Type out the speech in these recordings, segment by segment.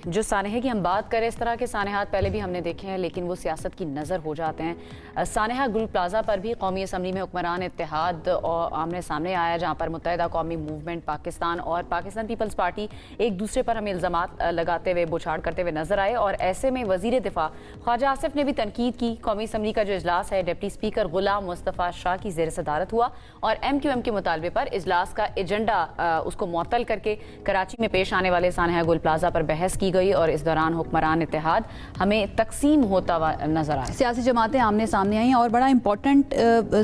जो सानहे की हम बात करें, इस तरह के सानहात पहले भी हमने देखे हैं, लेकिन वो सियासत की नज़र हो जाते हैं। सानहा गुल प्लाजा पर भी कौमी असम्बली में हुक्मरान इत्तेहाद और आमने सामने आया, जहाँ पर मुत्तहिदा कौमी मूवमेंट पाकिस्तान और पाकिस्तान पीपल्स पार्टी एक दूसरे पर हमें इल्ज़ामात लगाते हुए बुछाड़ करते हुए नजर आए। और ऐसे में वज़ीर दिफा ख्वाजा आसिफ ने भी तनकीद की। कौमी असम्बली का जो इजलास है डिप्टी स्पीकर गुलाम मुस्तफ़ा शाह की ज़ेर सदारत हुआ और MQM के मुतालबे पर इजलास का एजेंडा उसको मुअत्तल करके कराची में पेश आने वाले सानहा गुल प्लाजा पर बहस की गई और इस दौरान हुक्मरान इत्तेहाद हमें तकसीम होता हुआ नजर आया। सियासी जमातें आमने सामने आई और बड़ा इंपॉर्टेंट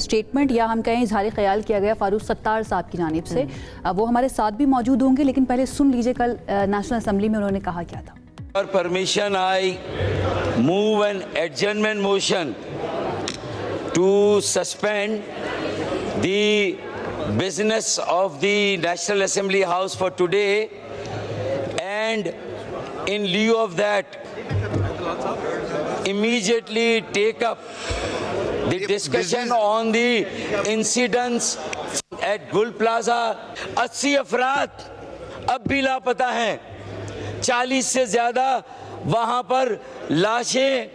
स्टेटमेंट या हम कहें इजहार ख्याल किया गया फारूक सत्तार साहब की जानिब से। वो हमारे साथ भी मौजूद होंगे, लेकिन पहले सुन लीजिए कल नेशनल असम्बली में उन्होंने कहा क्या था। For permission, I move an adjournment motion to suspend the business of the National Assembly House for today, and in lieu of that, immediately take up the discussion on the incidents at Gul Plaza. 80 अफराद अब भी लापता हैं, 40 से ज़्यादा वहाँ पर लाशें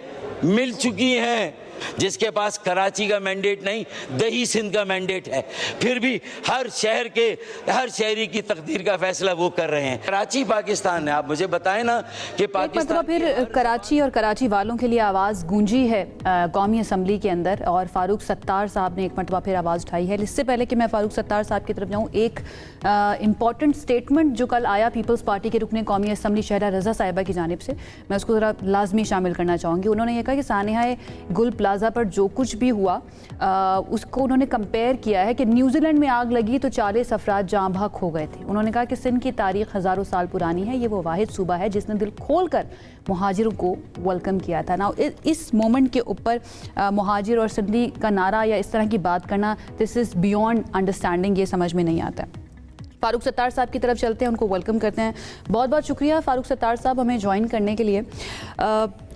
मिल चुकी हैं, जिसके पास कराची का मैंडेट नहीं दही सिंध का मैंडेट है, फिर भी हर शहरी की तकदीर का फैसला वो कर रहे हैं। कराची पाकिस्तान है, आप मुझे बताएं ना कि पाकिस्तान फिर कराची और कराची वालों के लिए आवाज़ गूंजी है कौमी असम्बली के अंदर, और फारूक सत्तार साहब ने एक मरतबा फिर आवाज़ उठाई है। इससे पहले कि मैं फारूक सत्तार साहब की तरफ जाऊँ, एक इम्पॉर्टेंट स्टेटमेंट जो कल आया पीपल्स पार्टी के रुकने कौमी असम्बली शहरा रज़ा साहिबा की जानिब से, मैं उसको ज़रा लाजमी शामिल करना चाहूँगी। उन्होंने ये कहा कि सानहा गुल प्लाजा पर जो कुछ भी हुआ उसको उन्होंने कंपेयर किया है कि न्यूजीलैंड में आग लगी तो 40 अफराद जाँ बहक हो गए थे। उन्होंने कहा कि सिंध की तारीख हज़ारों साल पुरानी है, ये वो वाहिद सूबा है जिसने दिल खोल कर मुहाजिरों को वेलकम किया था ना। इस मोमेंट के ऊपर मुहाजिर और सिंधी का नारा या इस तरह की बात करना, दिस इज़ बियॉन्ड अंडरस्टैंडिंग, ये समझ में नहीं आता है। फारूक सत्तार साहब की तरफ चलते हैं, उनको वेलकम करते हैं। बहुत बहुत शुक्रिया फारूक सत्तार साहब हमें ज्वाइन करने के लिए।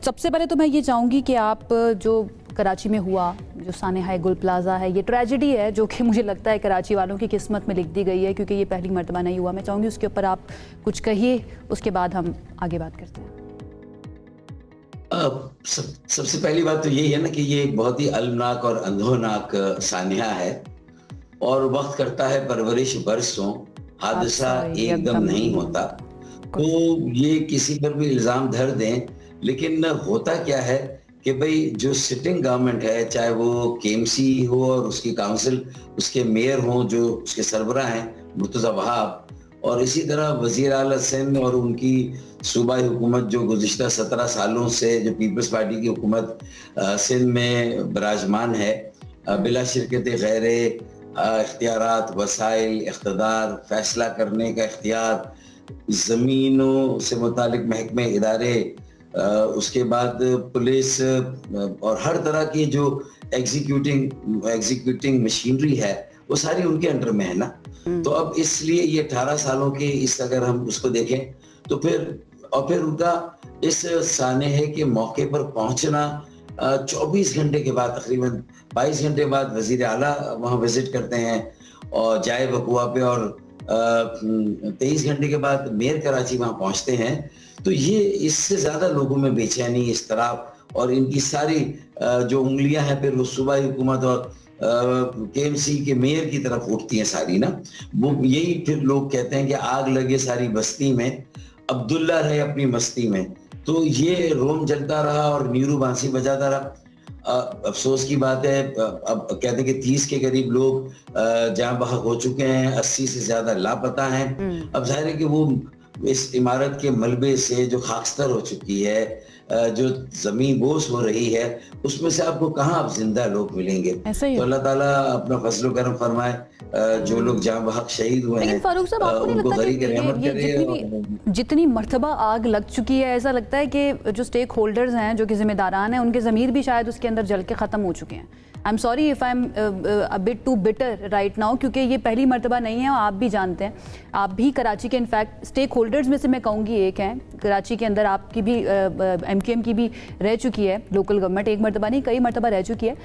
सबसे पहले तो मैं ये चाहूँगी कि आप जो कराची में हुआ, जो सानहा गुल प्लाजा है, ये ट्रेजेडी है जो कि मुझे लगता है कराची वालों की किस्मत में लिख दी गई है, क्योंकि ये पहली मर्तबा नहीं हुआ। मैं चाहूँगी उसके ऊपर आप कुछ कहिए, उसके बाद हम आगे बात करते हैं। सबसे पहली बात तो यही है ना कि ये एक बहुत ही अलमनाक और अंधोनाक सानहा है और वक्त करता है परवरिश बरसों, हादसा एकदम नहीं होता। तो ये किसी पर भी इल्ज़ाम धर दें, लेकिन होता क्या है कि भाई जो सिटिंग गवर्नमेंट है, चाहे वो KMC हो और उसकी काउंसिल, उसके मेयर हों जो उसके सरबरा हैं मुर्तज़ा वहाब, और इसी तरह वज़ीर आला सिंध और उनकी सूबाई हुकूमत जो गुज़िश्ता 17 सालों से जो पीपल्स पार्टी की हुकूमत सिंध में बराजमान है, बिला शिरकत गैरे इख्तियारात, वसाइल, इख्तिदार, फैसला करने का इख्तियार, ज़मीनों से मुतालिक महकमे इदारे, उसके बाद पुलिस और हर तरह की जो एग्जीक्यूटिंग मशीनरी है, वो सारी उनके अंडर में है ना। तो अब इसलिए ये 18 सालों के इस अगर हम उसको देखें तो फिर उनका इस सानहे के मौके पर पहुंचना 24 घंटे के बाद, तकरीबन 22 घंटे बाद वजीर आला वहाँ विजिट करते हैं और जाए वकुआ पे, और 23 घंटे के बाद मेयर कराची वहाँ पहुँचते हैं। तो ये इससे ज़्यादा लोगों में बेचैनी, इस्तराब और इनकी सारी जो उंगलियां हैं फिर वो सूबाई हुकूमत और KMC के मेयर की तरफ उठती हैं सारी ना। वो यही फिर लोग कहते हैं कि आग लगे सारी बस्ती में, अब्दुल्ला रहे अपनी मस्ती में। तो ये रोम जलता रहा और नीरू बांसी बजाता रहा। अफसोस की बात है, अब कहते हैं कि 30 के करीब लोग जाँ बहक हो चुके हैं, 80 से ज्यादा लापता हैं। अब जाहिर है कि वो इस इमारत के मलबे से जो खाकस्तर हो चुकी है, जो जमीन बोस हो रही है, उसमें से आपको कहाँ अब जिंदा लोग मिलेंगे। तो अल्लाह ताला अपना फजल करम फरमाए, जो लोग जाँ बहक शहीद हुए हैं फारूक साहब, आपको नहीं लगता कि जितनी मर्तबा आग लग चुकी है, ऐसा लगता है कि जो स्टेक होल्डर्स हैं, जो कि जिम्मेदारान हैं, उनके ज़मीर भी शायद उसके अंदर जल के ख़त्म हो चुके हैं। I am sorry if I am a bit too bitter right now, क्योंकि ये पहली मर्तबा नहीं है और आप भी जानते हैं, आप भी कराची के इनफैक्ट स्टेक होल्डर्स में से मैं कहूँगी एक हैं। कराची के अंदर आपकी भी MQM की भी रह चुकी है लोकल गवर्नमेंट, एक मर्तबा नहीं कई मर्तबा रह चुकी है।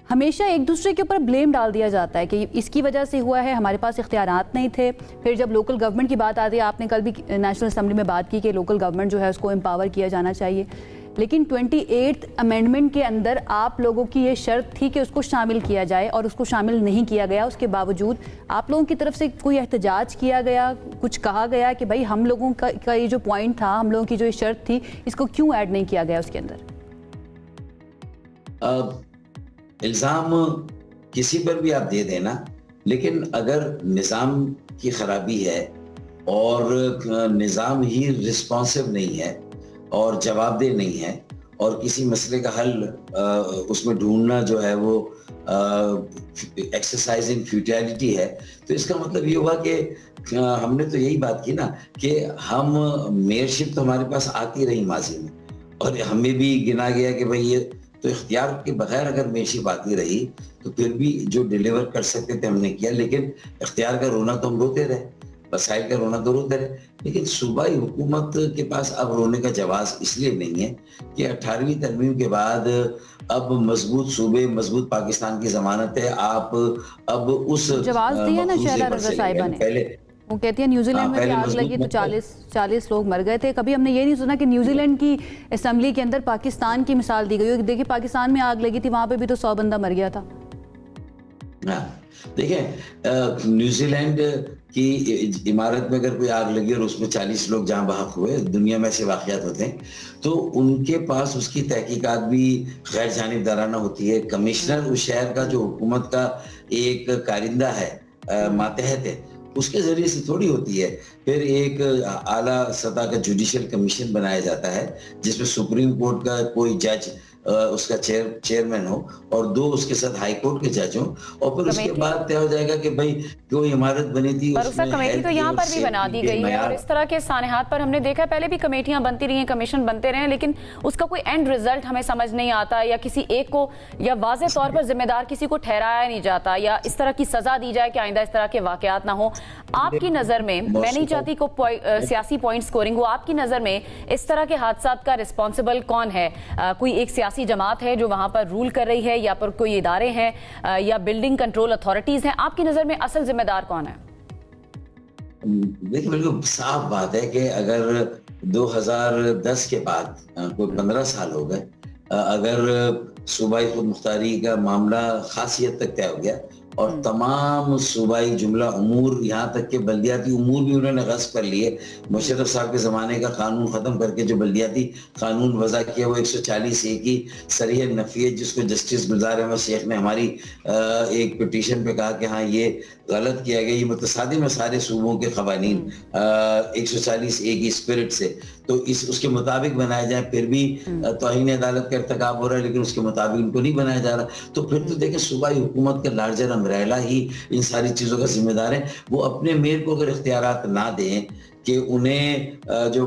हमेशा एक दूसरे के ऊपर ब्लेम डाल दिया जाता है कि इसकी वजह से हुआ है, हमारे पास इख्तियारात नहीं थे। फिर जब लोकल गवर्नमेंट की बात आती है, आपने कल भी नेशनल असेंबली में बात की कि लोकल गवर्नमेंट जो है उसको एम्पावर किया जाना चाहिए, लेकिन 28th अमेंडमेंट के अंदर आप लोगों की ये शर्त थी कि उसको शामिल किया जाए और उसको शामिल नहीं किया गया। उसके बावजूद आप लोगों की तरफ से कोई एहतजाज किया गया, कुछ कहा गया कि भाई हम लोगों का ये जो पॉइंट था, हम लोगों की जो ये शर्त थी, इसको क्यों ऐड नहीं किया गया उसके अंदर? इल्जाम किसी पर भी आप दे देना, लेकिन अगर निज़ाम की खराबी है और निज़ाम ही रिस्पॉन्सिव नहीं है और जवाबदेह नहीं है और किसी मसले का हल उसमें ढूंढना जो है वो एक्सरसाइज इन फ्यूटिलिटी है, तो इसका मतलब ये हुआ कि हमने तो यही बात की ना कि हम मेयरशिप तो हमारे पास आती रही माजी में और हमें भी गिना गया कि भाई ये तो इख्तियार के बगैर अगर मेयरशिप आती रही तो फिर भी जो डिलीवर कर सकते थे हमने किया, लेकिन इख्तियार का रोना तो हम रोते रहे, वसाइल का रोना तो रोते रहे, लेकिन सूबाई हुकूमत के पास अब रोने का जवाब इसलिए नहीं है कि 18वीं तरमीम के बाद अब मजबूत सूबे, मजबूत पाकिस्तान की जमानत है। आप अब उस जवाब दिया ना शहला रज़ा साहिबा ने, पहले वो कहती है न्यूजीलैंड में भी आग लगी तो 40 लोग मर गए थे। कभी हमने ये नहीं सुना कि न्यूजीलैंड की असेंबली के अंदर पाकिस्तान की मिसाल दी गई। देखिए पाकिस्तान में आग लगी थी, वहां पे भी तो 100 बंदा मर गया था। देखिए न्यूजीलैंड की इमारत में अगर कोई आग लगी और उसमें 40 लोग जहां बहक हुए, दुनिया में ऐसे वाकयात होते हैं, तो उनके पास उसकी तहकीकात भी गैर जानिबदाराना होती है। कमिश्नर उस शहर का जो हुकूमत का एक कारिंदा है, मातहत है, उसके जरिए से थोड़ी होती है। फिर एक आला सतह का जुडिशियल कमीशन बनाया जाता है जिसमें सुप्रीम कोर्ट का कोई जज उसका चेयरमैन हो और 2 उसके साथ हाई कोर्ट के जज हो, और फिर उसके बाद तय हो जाएगा कि भाई जो इमारत बनी थी उसमें कमेटी तो यहाँ पर भी बना दी गई है और इस तरह के सानेहात पर हमने देखा पहले भी कमेटियां बनती रही हैं, कमीशन बनते रहे, लेकिन उसका कोई एंड रिजल्ट हमें समझ नहीं आता या किसी एक को या वाज़ेह तौर पर जिम्मेदार किसी को ठहराया नहीं जाता या इस तरह की सजा दी जाए कि आइंदा इस तरह के वाकयात ना हो। आपकी नजर में, मैं नहीं चाहती को सियासी पॉइंट स्कोरिंग हो, आपकी नजर में इस तरह के हादसात का रिस्पॉन्सिबल कौन है? कोई एक सियासी जमात है जो वहां पर रूल कर रही है या पर कोई इदारे हैं या बिल्डिंग कंट्रोल अथॉरिटीज हैं? आपकी नजर में असल जिम्मेदार कौन है? देखिए बिल्कुल साफ बात है कि अगर 2010 के बाद कोई 15 साल हो गए, अगर सूबाई खुद मुख्तारी का मामला खासी हद तक तय हो गया और तमाम सूबाई जुमला उमूर, यहाँ तक के बल्दियाती उमूर भी उन्होंने गस्ब कर लिए। मुशर्रफ साहब के ज़माने का कानून ख़त्म करके जो बल्दियाती कानून वज़ा किया वो 140A की सरीह नफ़ियत, जिसको जस्टिस गुलजार अहमद शेख ने हमारी एक पिटीशन पे कहा कि हाँ ये गलत किया गया, ये मुतसादिम है सारे सूबों के क़वानीन 140A की स्पिरिट से, तो उसके मुताबिक बनाया जाए। फिर भी तौहीन अदालत का इर्तिकाब हो रहा है लेकिन उसके मुताबिक उनको नहीं बनाया जा रहा। तो फिर तो देखें सूबाई हुकूमत का लार्जर अम्ब्रेला ही इन सारी चीज़ों का जिम्मेदार है। वो अपने मेयर को अगर इख्तियारात ना दें कि उन्हें जो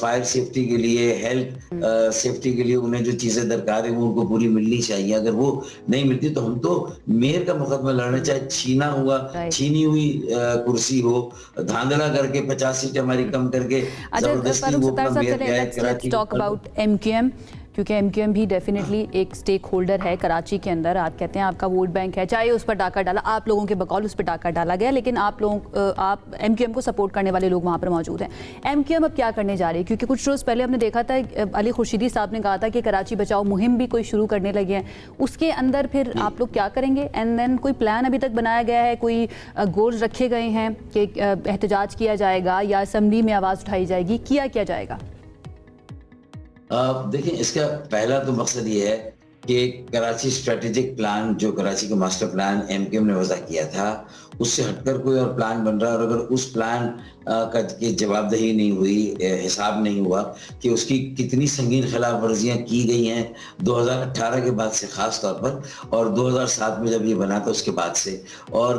फायर सेफ्टी के लिए, हेल्थ सेफ्टी के लिए उन्हें जो चीज़ें दरकार है वो उनको पूरी मिलनी चाहिए, अगर वो नहीं मिलती तो हम तो मेयर का मुकदमा लड़ना, चाहे छीनी हुई कुर्सी हो, धांधला करके 50 सीटें हमारी कम करके जबरदस्ती वो अपना मेयर किया है कराची। क्योंकि एमक्यूएम भी डेफिनेटली एक स्टेक होल्डर है कराची के अंदर। आप कहते हैं आपका वोट बैंक है, चाहे उस पर डाका डाला, आप लोगों के बकौल उस पर डाका डाला गया, लेकिन आप एमक्यूएम को सपोर्ट करने वाले लोग वहाँ पर मौजूद हैं। एमक्यूएम अब क्या करने जा रही है? क्योंकि कुछ रोज़ पहले हमने देखा था अली खुर्शीदी साहब ने कहा था कि कराची बचाओ मुहिम भी कोई शुरू करने लगे हैं, उसके अंदर फिर आप लोग क्या करेंगे? एंड देन कोई प्लान अभी तक बनाया गया है, कोई गोल्स रखे गए हैं कि एहतजाज किया जाएगा या असम्बली में आवाज़ उठाई जाएगी, किया जाएगा? देखिए इसका पहला तो मकसद ये है कि कराची स्ट्रेटेजिक प्लान, जो कराची का मास्टर प्लान एमक्यूएम ने वज़ा किया था, उससे हटकर कोई और प्लान बन रहा है और अगर उस प्लान का की जवाबदेही नहीं हुई, हिसाब नहीं हुआ कि उसकी कितनी संगीन खिलाफ वर्जियाँ की गई हैं 2018 के बाद से ख़ास तौर पर, और 2007 में जब ये बना था उसके बाद से, और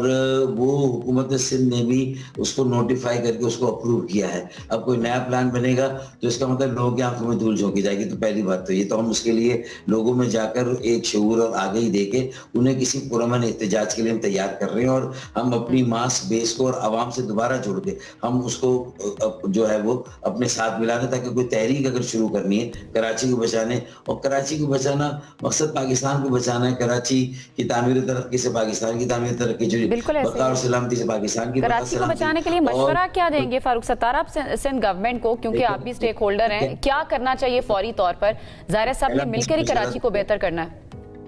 वो हुकूमत सिंध ने भी उसको नोटिफाई करके उसको अप्रूव किया है। अब कोई नया प्लान बनेगा तो इसका मतलब लोगों की आंखों में धूल झोंकी जाएगी। तो पहली बात तो ये, तो हम उसके लिए लोगों में जाकर एक शऊर और आगे ही दे के उन्हें किसी पुरअमन एहतजाज के लिए हम तैयार कर रहे हैं और हम अपनी मास बेस को और आवाम से दोबारा जुड़ के हम हम उसको जो है वो अपने साथ मिला दें, ताकि कोई तहरीक अगर शुरू करनी है कराची को बचाने, और कराची को बचाना मकसद पाकिस्तान को बचाना है, कराची की तामीर तरक्की से पाकिस्तान की तामीर तरक्की जुड़ी, बका और सलामती से पाकिस्तान की कराची को बचाने के लिए मशवरा क्या देंगे फारूक सत्तार आप सिंध गवर्नमेंट को, क्योंकि आप भी स्टेक होल्डर हैं, क्या करना चाहिए फौरी तौर पर? ज़ाहिर है सबने मिलकर ही कराची को बेहतर करना है।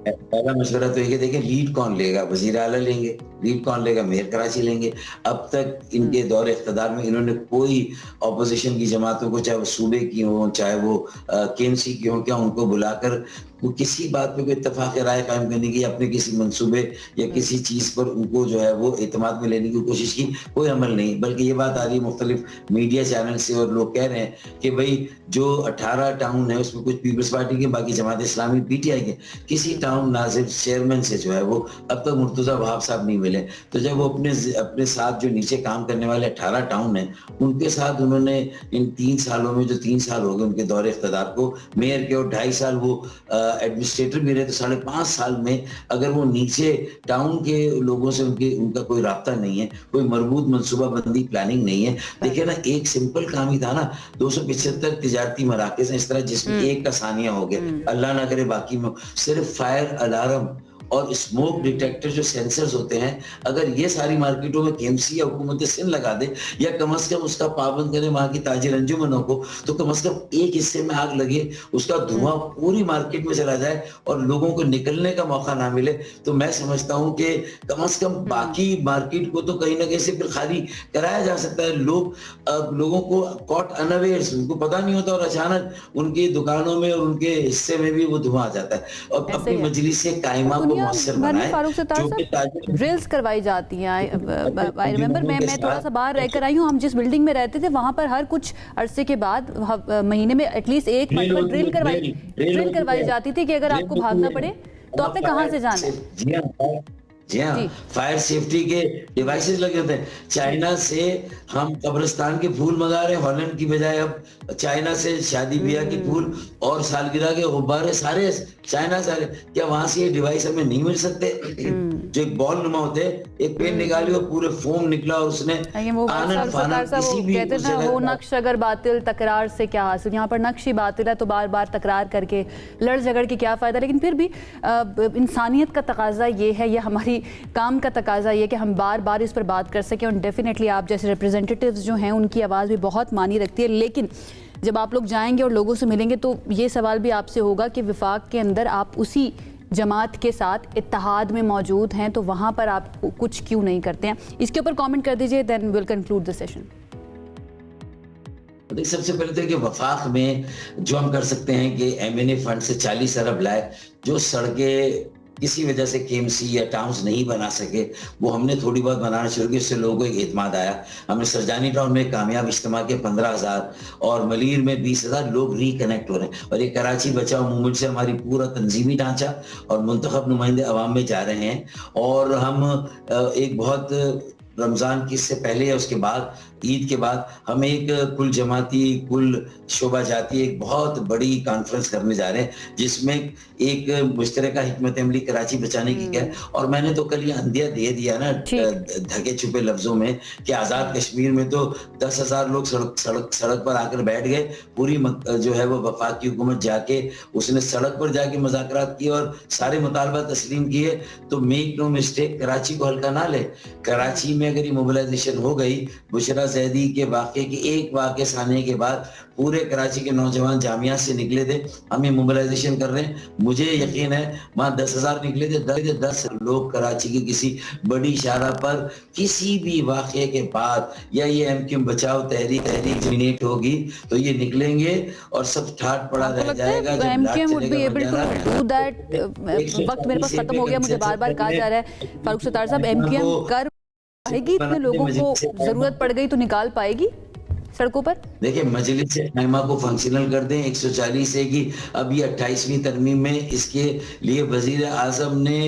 पहला मशवरा तो ये देखिए लीड कौन लेगा, वजीर आला लेंगे, लीड कौन लेगा, मेयर कराची लेंगे। अब तक इनके दौरे इख्तिदार में इन्होंने कोई ऑपोजिशन की जमातों को, चाहे वो सूबे की हो चाहे वो केएमसी की हो, क्या उनको बुलाकर वो किसी बात पे कोई इत्तेफाक राय कायम करने की, अपने किसी मंसूबे या किसी चीज पर उनको जो है वो एतमाद में लेने की कोशिश की? कोई अमल नहीं। बल्कि ये बात आ रही है मुख्तलिफ मीडिया चैनल से, और लोग कह रहे हैं कि भाई जो 18 टाउन है उसमें कुछ पीपल्स पार्टी के, बाकी जमात इस्लामी पीटीआई के, किसी टाउन नाजिर चेयरमैन से जो है वो अब तक मुर्तजा वहाब साहब नहीं मिले। तो जब वो अपने साथ जो नीचे काम करने वाले 18 टाउन है उनके साथ उन्होंने इन 3 सालों में, जो 3 साल हो गए उनके दौरे इख्तिदार को, मेयर के, और 2.5 साल वो एडमिनिस्ट्रेटर भी रहे, तो 5.5 साल में अगर वो नीचे टाउन के लोगों से उनका कोई राब्ता नहीं है, कोई मरबूत मनसूबाबंदी प्लानिंग नहीं है। देखिए ना, एक सिंपल काम ही था ना, 275 तिजारती मराकज़ हैं इस तरह, जिसमें एक का सानिया हो गया, अल्लाह ना करे बाकी में सिर्फ फायर अलार्म और स्मोक डिटेक्टर जो सेंसर्स होते हैं, अगर ये सारी मार्केटों में केएमसी या हुकूमत सिंध लगा दे, या कम से कम उसका पाबंद करे वहां की ताजिर अंजुमनों को, तो कम से कम एक हिस्से में आग लगे, उसका धुआं पूरी मार्केट में चला जाए और लोगों को निकलने का मौका ना मिले, तो मैं समझता हूं कि कम से कम बाकी मार्केट को तो कहीं ना कहीं से फिर खाली कराया जा सकता है। लोगों को कॉट अनअवेयर्स, उनको पता नहीं होता, और अचानक उनकी दुकानों में और उनके हिस्से में भी वो धुआं आ जाता है। और अपनी मजलिस से कायमा को फारूक सत्तार साहब, ड्रिल्स करवाई जाती हैं। आई रिमेंबर, मैं थोड़ा सा बाहर रहकर आई हूँ, हम जिस बिल्डिंग में रहते थे वहां पर हर कुछ अरसे के बाद महीने में एटलीस्ट एक मरतबा ड्रिल करवाई जाती थी कि अगर आपको भागना पड़े तो आपने कहाँ से जाना है। जी हाँ, फायर सेफ्टी के डिवाइसेस लगे होते हैं। चाइना से हम कब्रिस्तान के फूल मंगा रहे हैं, हॉलैंड की बजाय अब चाइना से शादी ब्याह के फूल और सालगिरह के गुब्बारे सारे चाइना से। क्या वहां से ये डिवाइस हमें नहीं मिल सकते? जो एक बॉल नुमा होते हैं, एक पेन निकाली और पूरे फोम निकला और उसने आनन फानन किसी भी कहते हैं वो नक्श अगर बातिल तकरार से क्या हासिल। यहाँ पर नक्श ही बातिल है तो बार बार तकरार करके लड़ झगड़ के क्या फायदा। लेकिन फिर भी इंसानियत का तकाजा ये है, ये हमारी काम का तकाजा ये कि हम बार बार इस पर बात कर सकें। और डेफिनेटली आप जैसे रिप्रेजेंटेटिव्स जो हैं उनकी आवाज़ भी बहुत मानी रखती है। लेकिन जब आप लोग जाएंगे और लोगों से मिलेंगे तो ये सवाल भी आपसे होगा कि विफाक के अंदर आप उसी जमात के साथ इत्तेहाद में मौजूद हैं, तो वहाँ पर आप कुछ क्यों नहीं करते हैं? इसके ऊपर कमेंट कर दीजिए, then will conclude the session. सबसे पहले तो कि वफाक में जो हम कर सकते हैं कि एमएनए फंड से 40 अरब लाए, जो सड़कें किसी वजह से केएमसी या टाउन्स नहीं बना सके वो हमने थोड़ी बहुत बनाना शुरू किया, उससे लोगों को एक एतमाद आया। हमने सरजानी टाउन में कामयाब इज्तिमा के 15,000 और मलीर में 20,000 लोग रिकनेक्ट हो रहे हैं। और ये कराची बचाओ मूवमेंट से हमारी पूरा तंजीमी ढांचा और मुंतखब नुमाइंदे अवाम में जा रहे हैं। और हम एक बहुत रमज़ान की इससे पहले या उसके बाद, ईद के बाद हम एक कुल जमाती, कुल शोबा जाती एक बहुत बड़ी कॉन्फ्रेंस करने जा रहे हैं, जिसमें एक मुश्तरका हिकमत अमली कराची बचाने की है। और मैंने तो कल ये अंदिया दे दिया ना ढके छुपे लफ्जों में कि आज़ाद कश्मीर में तो 10,000 लोग सड़क पर आकर बैठ गए। पूरी जो है वो वफाक की हुकूमत जाके उसने सड़क पर जाके मुज़ाकरात किए और सारे मुतालबा तस्लीम किए। तो मेक नो मिस्टेक, कराची को हल्का ना ले। कराची में अगर ये मोबिलाइजेशन हो गई, बुशरा ज़ैदी के वाक़े के एक वाक़े साने के बाद पूरे कराची के नौजवान जामिया से निकले थे, हम ये मोबिलाइजेशन कर रहे हैं। मुझे यकीन है वहाँ 10,000 निकले थे, 10 लोग कराची की किसी बड़ी शारा पर किसी भी वाक़े के बाद या ये एमक्यूएम बचाओ तहरीक जमीनेट होगी तो ये निकलेंगे और सब ठाट पड़ा रह जाएगा। वक्त मेरे पास खत्म हो गया, मुझे बार बार कहा जा रहा है फारूक सत्तार साहब, एमक्यूएम कर पाएगी? इतने लोगों को जरूरत पड़ गई तो निकाल पाएगी सड़कों पर? देखिए, मजलिस इमामा को फंक्शनल कर दें 140 से कि अब ये 28वीं तरमीम में इसके लिए वजीर आजम ने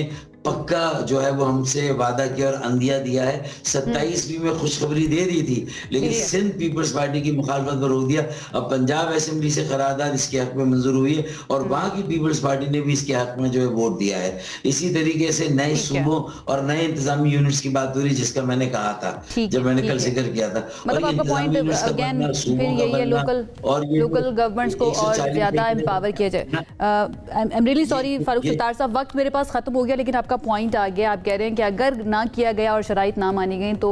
पक्का जो है वो हमसे वादा किया और अंदिया दिया है। 27 भी में खुशखबरी दे दी थी, लेकिन सिंध पीपल्स पार्टी की मुखालफत पर रोक दिया। अब पंजाब असेंबली से करारदाद इसके हक में मंजूर हुई है और वहां की पीपल्स पार्टी ने भी इसके हक में जो है वोट दिया है। इसी तरीके से नए सूबों और नए इंतजामी यूनिट्स की बात हो रही, जिसका मैंने कहा था जब मैंने कल जिक्र किया था। मतलब आपका पॉइंट अगेन फिर यही है, लोकल गवर्नमेंट्स को और ज्यादा एम्पावर किया जाए। I am really sorry Farooq Sattar साहब, वक्त मेरे पास खत्म हो गया, लेकिन आपका पॉइंट आ गया। आप कह रहे हैं कि अगर ना किया गया और शराइत ना मानी गई तो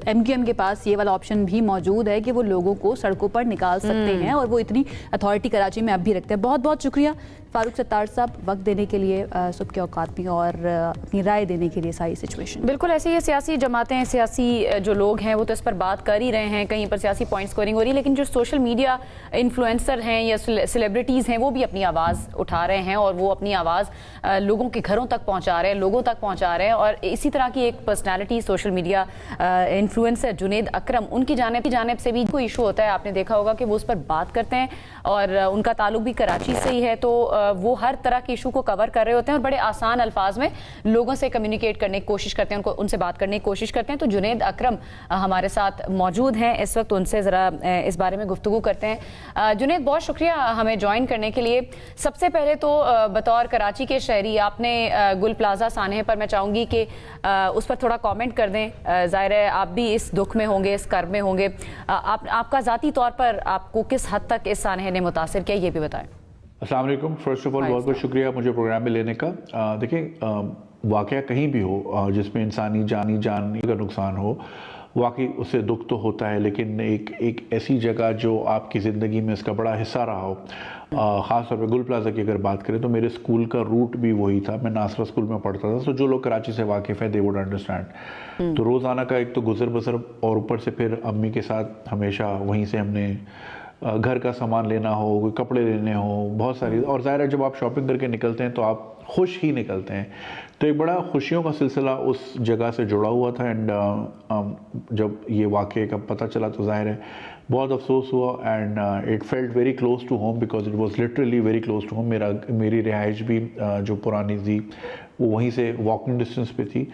एमक्यूएम के पास ये वाला ऑप्शन भी मौजूद है कि वो लोगों को सड़कों पर निकाल सकते हैं, और वो इतनी अथॉरिटी कराची में अब भी रखते हैं। बहुत बहुत शुक्रिया फारूक सत्तार साहब, वक्त देने के लिए सुबह के औकात में और अपनी राय देने के लिए सारी सिचुएशन। बिल्कुल ऐसे ही सियासी जमातें, सियासी जो लोग हैं वो तो इस पर बात कर ही रहे हैं, कहीं पर सियासी पॉइंट स्कोरिंग हो रही है, लेकिन जो सोशल मीडिया इन्फ्लुएंसर हैं या सेलिब्रिटीज़ हैं वो भी अपनी आवाज़ उठा रहे हैं और वो अपनी आवाज़ लोगों के घरों तक पहुँचा रहे हैं, लोगों तक पहुँचा रहे हैं। और इसी तरह की एक personality social media influencer Junaid Akram, उनकी जानिब से भी कोई इशू होता है, आपने देखा होगा कि वो उस पर बात करते हैं और उनका ताल्लुक भी कराची से ही है, तो वो हर तरह के इशू को कवर कर रहे होते हैं और बड़े आसान अल्फाज में लोगों से कम्युनिकेट करने की कोशिश करते हैं, उनसे बात करने की कोशिश करते हैं। तो जुनेद अकरम हमारे साथ मौजूद हैं इस वक्त, उनसे ज़रा इस बारे में गुफ्तगू करते हैं। जुनेद, बहुत शुक्रिया हमें ज्वाइन करने के लिए। सबसे पहले तो बतौर कराची के शहरी, आपने गुल प्लाजा सानहे पर, मैं चाहूँगी कि उस पर थोड़ा कॉमेंट कर दें। ज़ाहिर है आप भी इस दुख में होंगे, इस कर्ब में होंगे, आपका ज़ाती तौर पर आपको किस हद तक इस सानहे ने मुतासिर किया, ये भी बताएं। अस्सलाम वालेकुम। फर्स्ट ऑफ ऑल बहुत बहुत शुक्रिया मुझे प्रोग्राम में लेने का। देखें, वाक़या कहीं भी हो जिसमें इंसानी जान का नुकसान हो, वाकई उससे दुख तो होता है, लेकिन एक ऐसी जगह जो आपकी ज़िंदगी में इसका बड़ा हिस्सा रहा हो, ख़ास तौर पे गुल प्लाजा की अगर बात करें तो मेरे स्कूल का रूट भी वही था। मैं नासरा स्कूल में पढ़ता था, तो जो लोग कराची से वाकिफ़ है दे वुड अंडरस्टैंड। तो रोज़ाना का एक तो गुजर बसर, और ऊपर से फिर अम्मी के साथ हमेशा वहीं से हमने घर का सामान लेना हो, कोई कपड़े लेने हो, बहुत सारी, और ज़ाहिर है जब आप शॉपिंग करके निकलते हैं तो आप खुश ही निकलते हैं। तो एक बड़ा खुशियों का सिलसिला उस जगह से जुड़ा हुआ था। एंड जब ये वाक़े का पता चला तो ज़ाहिर है बहुत अफसोस हुआ, and it felt very close to home because it was literally very close to home. मेरी रिहाइश भी जो पुरानी थी वो वहीं से वॉकिंग डिस्टेंस पे थी।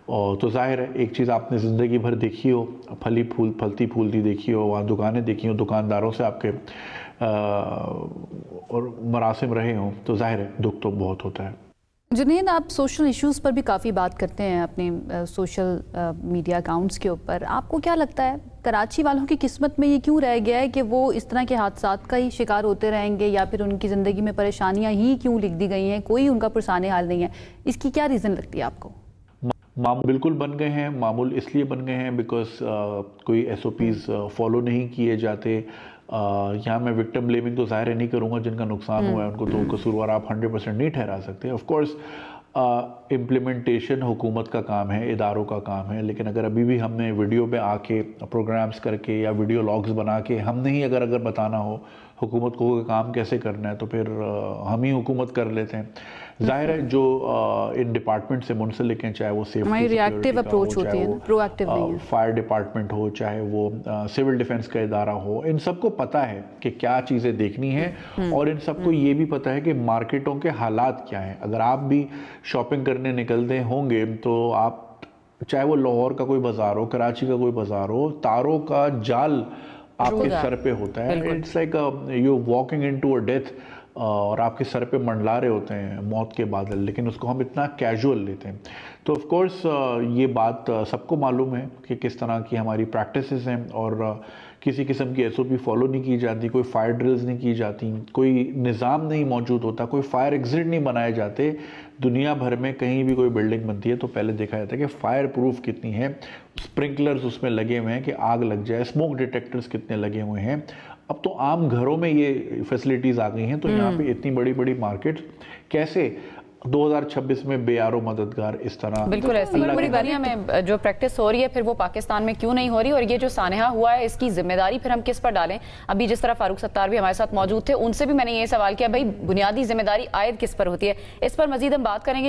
और तो ज़ाहिर है एक चीज़ आपने ज़िंदगी भर देखी हो, फलती फूलती देखी हो, वहाँ दुकानें देखी हो, दुकानदारों से आपके और मरासिम रहे हों, तो ज़ाहिर है दुख तो बहुत होता है। जुनेद, आप सोशल इश्यूज़ पर भी काफ़ी बात करते हैं अपने सोशल मीडिया अकाउंट्स के ऊपर। आपको क्या लगता है कराची वालों की किस्मत में ये क्यों रह गया है कि वो इस तरह के हादसात का ही शिकार होते रहेंगे, या फिर उनकी ज़िंदगी में परेशानियाँ ही क्यों लिख दी गई हैं, कोई उनका पुरसाने हाल नहीं है? इसकी क्या रीज़न लगती है आपको? मामूल बिल्कुल बन गए हैं। मामूल इसलिए बन गए हैं बिकॉज कोई SOPs फॉलो नहीं किए जाते। यहाँ मैं विक्टिम ब्लेमिंग तो ज़ाहिर नहीं करूँगा, जिनका नुकसान हुआ है उनको तो कसूरवार आप 100% नहीं ठहरा सकते। ऑफ कोर्स इम्प्लीमेंटेशन हुकूमत का काम है, इदारों का काम है, लेकिन अगर अभी भी हमने वीडियो पे आके प्रोग्राम्स करके या वीडियो लॉग्स बना के हमने ही अगर बताना हो हुकूमत को काम कैसे करना है, तो फिर हम ही हुकूमत कर लेते हैं। जाहिर है जो इन डिपार्टमेंट से मुंसलिक हैं, चाहे वो सेफ्टी रिएक्टिव अप्रोच होती है, प्रोएक्टिव नहीं है, फायर डिपार्टमेंट हो, चाहे वो सिविल डिफेंस का इदारा हो, इन सबको पता है कि क्या चीज़ें देखनी है, और इन सबको ये भी पता है कि मार्केटों के हालात क्या हैं। अगर आप भी शॉपिंग करने निकलते होंगे तो आप, चाहे वो लाहौर का कोई बाजार हो, कराची का कोई बाजार हो, तारों का जाल आपके सर पे होता है। It's like you walking into a death, और आपके सर पे मंडला रहे होते हैं मौत के बादल, लेकिन उसको हम इतना कैजुअल लेते हैं। तो ऑफ कोर्स ये बात सबको मालूम है कि किस तरह की हमारी प्रैक्टिसेस हैं, और किसी किस्म की SOP फॉलो नहीं की जाती, कोई फायर ड्रिल्स नहीं की जाती, कोई निज़ाम नहीं मौजूद होता, कोई फायर एग्जिट नहीं बनाए जाते। दुनिया भर में कहीं भी कोई बिल्डिंग बनती है तो पहले देखा जाता है कि फायर प्रूफ कितनी है, स्प्रिंकलर्स उसमें लगे हुए हैं कि आग लग जाए, स्मोक डिटेक्टर्स कितने लगे हुए हैं। अब तो आम घरों में ये फैसिलिटीज़ आ गई हैं, तो यहाँ पे इतनी बड़ी बड़ी मार्केट कैसे 2026 में बेयारो मददगार इस तरह। बिल्कुल ऐसी बड़ी दुनिया में जो प्रैक्टिस हो रही है, फिर वो पाकिस्तान में क्यों नहीं हो रही, और ये जो सानहा हुआ है इसकी जिम्मेदारी फिर हम किस पर डालें? अभी जिस तरह फारूक सत्तार भी हमारे साथ मौजूद थे, उनसे भी मैंने ये सवाल किया, भाई बुनियादी जिम्मेदारी आयद किस पर होती है? इस पर मजीद हम बात करेंगे।